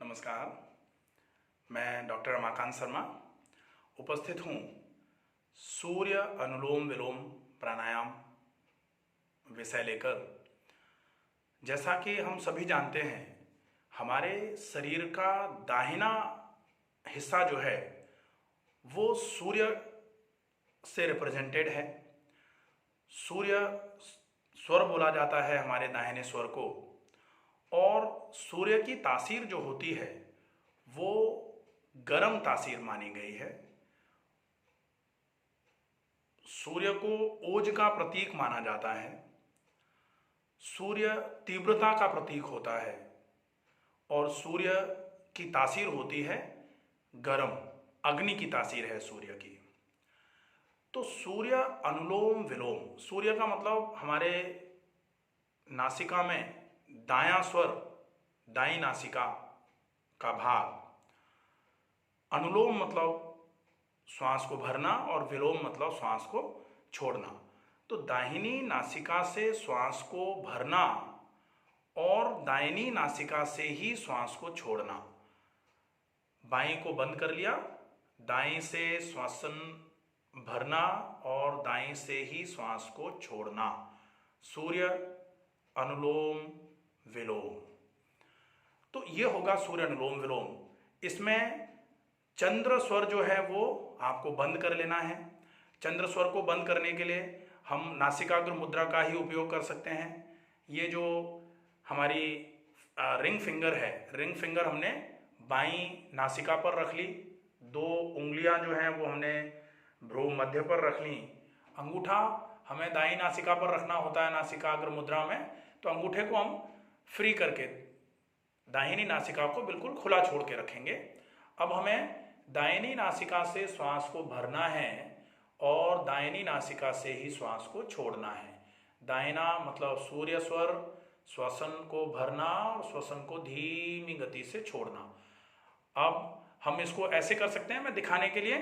नमस्कार। मैं डॉक्टर रमाकांत शर्मा उपस्थित हूँ सूर्य अनुलोम विलोम प्राणायाम विषय लेकर। जैसा कि हम सभी जानते हैं, हमारे शरीर का दाहिना हिस्सा जो है वो सूर्य से रिप्रेजेंटेड है। सूर्य स्वर बोला जाता है हमारे दाहिने स्वर को, और सूर्य की तासीर जो होती है वो गर्म तासीर मानी गई है। सूर्य को ओज का प्रतीक माना जाता है। सूर्य तीव्रता का प्रतीक होता है और सूर्य की तासीर होती है गर्म, अग्नि की तासीर है सूर्य की। तो सूर्य अनुलोम विलोम, सूर्य का मतलब हमारे नासिका में दायां स्वर, दाई नासिका का भाग। अनुलोम मतलब श्वास को भरना और विलोम मतलब श्वास को छोड़ना। तो दाहिनी नासिका से श्वास को भरना और दाहिनी नासिका से ही श्वास को छोड़ना। बाईं को बंद कर लिया, दाईं से श्वासन भरना और दाईं से ही श्वास को छोड़ना। सूर्य अनुलोम विलोम। तो ये होगा सूर्य अनुलोम विलोम। इसमें चंद्र स्वर जो है वो आपको बंद कर लेना है। चंद्र स्वर को बंद करने के लिए हम नासिकाग्र मुद्रा का ही उपयोग कर सकते हैं। ये जो हमारी रिंग फिंगर है, रिंग फिंगर हमने बाईं नासिका पर रख ली, दो उंगलियां जो हैं वो हमने भ्रू मध्य पर रख ली। अंगूठा हमें दाईं नासिका पर रखना होता है नासिकाग्र मुद्रा में, तो अंगूठे को हम फ्री करके दाहिनी नासिका को बिल्कुल खुला छोड़ के रखेंगे। अब हमें दाहिनी नासिका से श्वास को भरना है और दाहिनी नासिका से ही श्वास को छोड़ना है। दाहिना मतलब सूर्य स्वर, श्वसन को भरना और श्वसन को धीमी गति से छोड़ना। अब हम इसको ऐसे कर सकते हैं, मैं दिखाने के लिए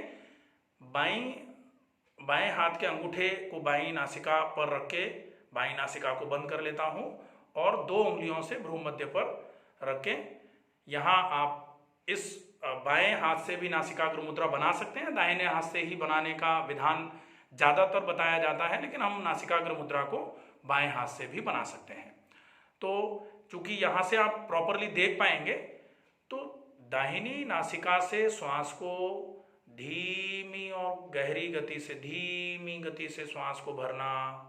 बाएं हाथ के अंगूठे को बाईं नासिका पर रख के बाईं नासिका को बंद कर लेता हूं और दो उंगलियों से भ्रू मध्य पर रख के यहाँ आप इस बाएं हाथ से भी नासिकाग्र मुद्रा बना सकते हैं। दाहिने हाथ से ही बनाने का विधान ज़्यादातर बताया जाता है, लेकिन हम नासिकाग्र मुद्रा को बाएं हाथ से भी बना सकते हैं। तो चूंकि यहाँ से आप प्रॉपरली देख पाएंगे, तो दाहिनी नासिका से श्वास को धीमी और गहरी गति से, धीमी गति से श्वास को भरना।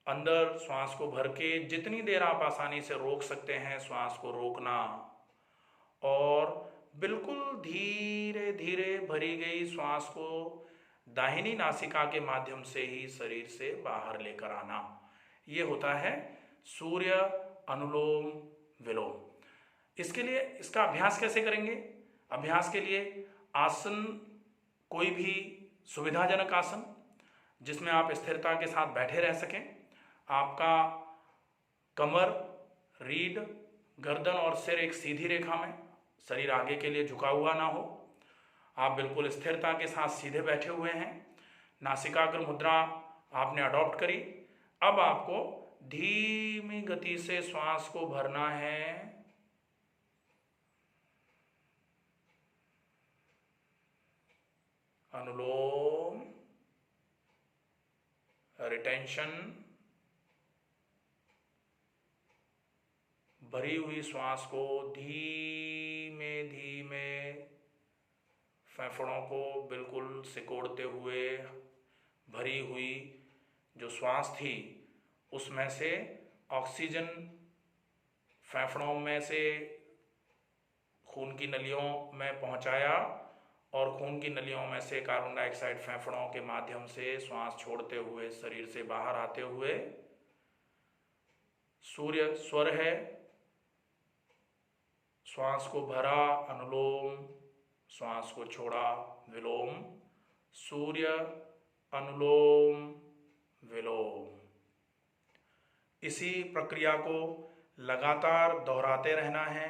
अंदर श्वास को भर के जितनी देर आप आसानी से रोक सकते हैं श्वास को रोकना, और बिल्कुल धीरे धीरे भरी गई श्वास को दाहिनी नासिका के माध्यम से ही शरीर से बाहर लेकर आना। ये होता है सूर्य अनुलोम विलोम। इसके लिए इसका अभ्यास कैसे करेंगे? अभ्यास के लिए आसन, कोई भी सुविधाजनक आसन जिसमें आप स्थिरता के साथ बैठे रह सकें। आपका कमर, रीढ़, गर्दन और सिर एक सीधी रेखा में, शरीर आगे के लिए झुका हुआ ना हो। आप बिल्कुल स्थिरता के साथ सीधे बैठे हुए हैं। नासिकाग्र मुद्रा आपने अडॉप्ट करी। अब आपको धीमी गति से श्वास को भरना है। अनुलोम, रिटेंशन, भरी हुई श्वास को धीमे धीमे फेफड़ों को बिल्कुल सिकोड़ते हुए भरी हुई जो श्वास थी उसमें से ऑक्सीजन फेफड़ों में से खून की नलियों में पहुंचाया और खून की नलियों में से कार्बन डाइऑक्साइड फेफड़ों के माध्यम से श्वास छोड़ते हुए शरीर से बाहर आते हुए सूर्य स्वर है। श्वास को भरा अनुलोम, श्वास को छोड़ा विलोम। सूर्य अनुलोम विलोम। इसी प्रक्रिया को लगातार दोहराते रहना है।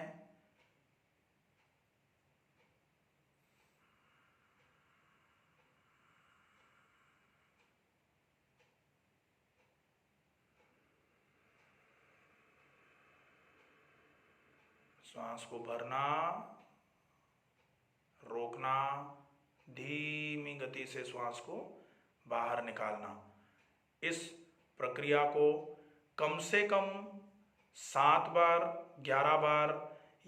श्वास को भरना, रोकना, धीमी गति से श्वास को बाहर निकालना। इस प्रक्रिया को कम से कम 7 बार, 11 बार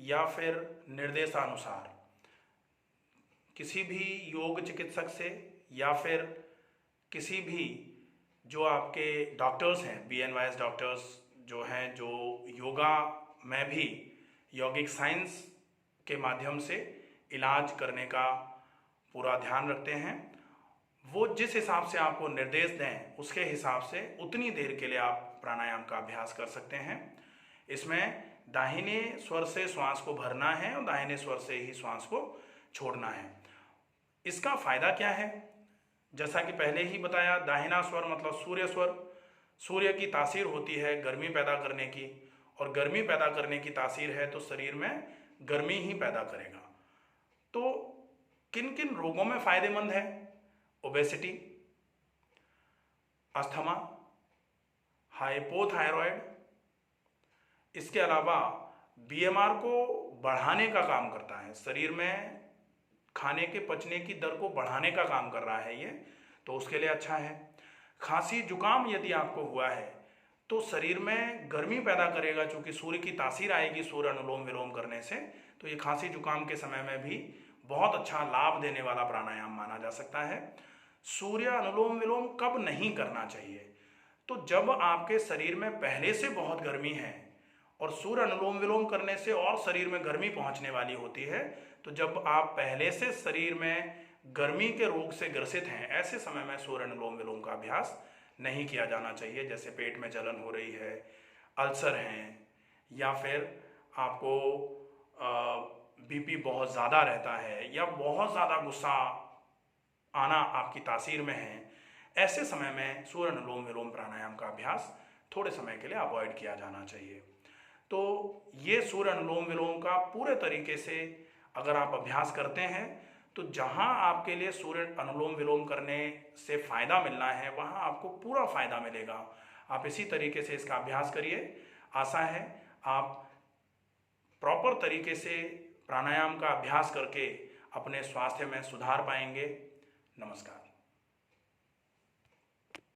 या फिर निर्देशानुसार किसी भी योग चिकित्सक से या फिर किसी भी जो आपके डॉक्टर्स हैं, BNYS डॉक्टर्स जो हैं, जो योगा में भी यौगिक साइंस के माध्यम से इलाज करने का पूरा ध्यान रखते हैं, वो जिस हिसाब से आपको निर्देश दें उसके हिसाब से उतनी देर के लिए आप प्राणायाम का अभ्यास कर सकते हैं। इसमें दाहिने स्वर से श्वास को भरना है और दाहिने स्वर से ही श्वास को छोड़ना है। इसका फायदा क्या है? जैसा कि पहले ही बताया, दाहिना स्वर मतलब सूर्य स्वर, सूर्य की तासीर होती है गर्मी पैदा करने की, और गर्मी पैदा करने की तासीर है तो शरीर में गर्मी ही पैदा करेगा। तो किन किन रोगों में फायदेमंद है? ओबेसिटी, अस्थमा, हाइपोथायरॉयड, इसके अलावा BMR को बढ़ाने का काम करता है, शरीर में खाने के पचने की दर को बढ़ाने का काम कर रहा है ये, तो उसके लिए अच्छा है। खांसी जुकाम यदि आपको हुआ है तो शरीर में गर्मी पैदा करेगा, चूंकि सूर्य की तासीर आएगी सूर्य अनुलोम विलोम करने से, तो ये खांसी जुकाम के समय में भी बहुत अच्छा लाभ देने वाला प्राणायाम माना जा सकता है। सूर्य अनुलोम विलोम कब नहीं करना चाहिए? तो जब आपके शरीर में पहले से बहुत गर्मी है और सूर्य अनुलोम विलोम करने से और शरीर में गर्मी पहुंचने वाली होती है, तो जब आप पहले से शरीर में गर्मी के रोग से ग्रसित हैं, ऐसे समय में सूर्य अनुलोम विलोम का अभ्यास नहीं किया जाना चाहिए। जैसे पेट में जलन हो रही है, अल्सर हैं, या फिर आपको BP बहुत ज़्यादा रहता है, या बहुत ज़्यादा गुस्सा आना आपकी तासीर में है, ऐसे समय में सूर्य अनुलोम विलोम प्राणायाम का अभ्यास थोड़े समय के लिए अवॉइड किया जाना चाहिए। तो ये सूर्य अनुलोम विलोम का पूरे तरीके से अगर आप अभ्यास करते हैं तो जहां आपके लिए सूर्य अनुलोम विलोम करने से फ़ायदा मिलना है वहां आपको पूरा फ़ायदा मिलेगा। आप इसी तरीके से इसका अभ्यास करिए। आशा है आप प्रॉपर तरीके से प्राणायाम का अभ्यास करके अपने स्वास्थ्य में सुधार पाएंगे। नमस्कार।